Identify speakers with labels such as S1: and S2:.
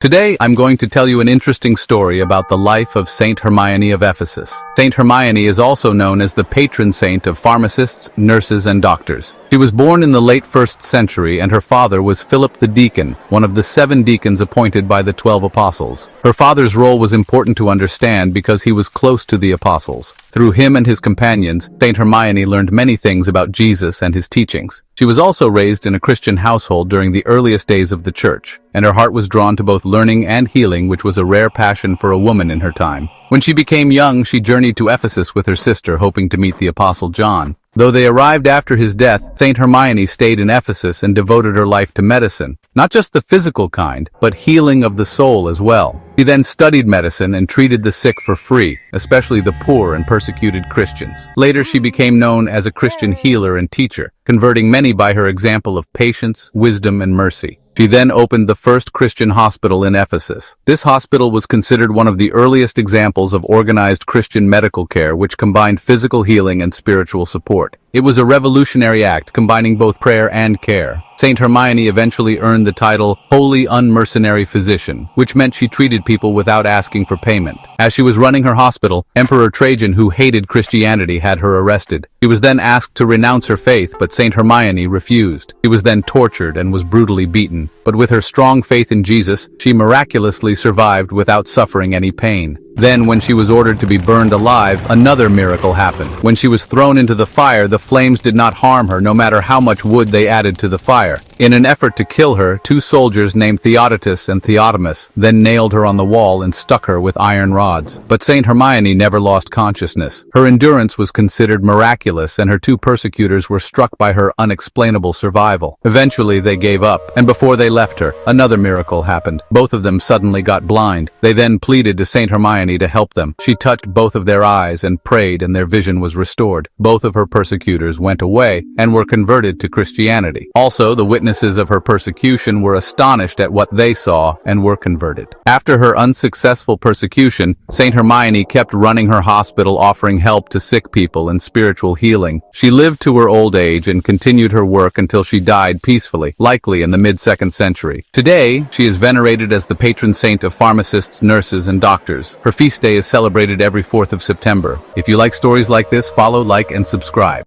S1: Today, I'm going to tell you an interesting story about the life of Saint Hermione of Ephesus. Saint Hermione is also known as the patron saint of pharmacists, nurses, and doctors. She was born in the late 1st century, and her father was Philip the Deacon, one of the 7 deacons appointed by the 12 apostles. Her father's role was important to understand because he was close to the apostles. Through him and his companions, Saint Hermione learned many things about Jesus and his teachings. She was also raised in a Christian household during the earliest days of the church, and her heart was drawn to both learning and healing, which was a rare passion for a woman in her time. When she became young, she journeyed to Ephesus with her sister, hoping to meet the Apostle John. Though they arrived after his death, Saint Hermione stayed in Ephesus and devoted her life to medicine, not just the physical kind, but healing of the soul as well. She then studied medicine and treated the sick for free, especially the poor and persecuted Christians. Later, she became known as a Christian healer and teacher, converting many by her example of patience, wisdom, and mercy. She then opened the first Christian hospital in Ephesus. This hospital was considered one of the earliest examples of organized Christian medical care, which combined physical healing and spiritual support. It was a revolutionary act, combining both prayer and care. Saint Hermione eventually earned the title Holy Unmercenary Physician, which meant she treated people without asking for payment. As she was running her hospital, Emperor Trajan, who hated Christianity, had her arrested. She was then asked to renounce her faith, but Saint Hermione refused. She was then tortured and was brutally beaten. But with her strong faith in Jesus, she miraculously survived without suffering any pain. Then, when she was ordered to be burned alive, another miracle happened. When she was thrown into the fire, the flames did not harm her, no matter how much wood they added to the fire. In an effort to kill her, 2 soldiers named Theodotus and Theotimus then nailed her on the wall and stuck her with iron rods. But Saint Hermione never lost consciousness. Her endurance was considered miraculous, and her 2 persecutors were struck by her unexplainable survival. Eventually, they gave up, and before they left her, another miracle happened. Both of them suddenly got blind. They then pleaded to Saint Hermione to help them. She touched both of their eyes and prayed, and their vision was restored. Both of her persecutors went away and were converted to Christianity. Also, the witnesses of her persecution were astonished at what they saw and were converted. After her unsuccessful persecution, Saint Hermione kept running her hospital, offering help to sick people and spiritual healing. She lived to her old age and continued her work until she died peacefully, likely in the mid-2nd century. Today, she is venerated as the patron saint of pharmacists, nurses, and doctors. Her feast day is celebrated every 4th of September. If you like stories like this, follow, like, and subscribe.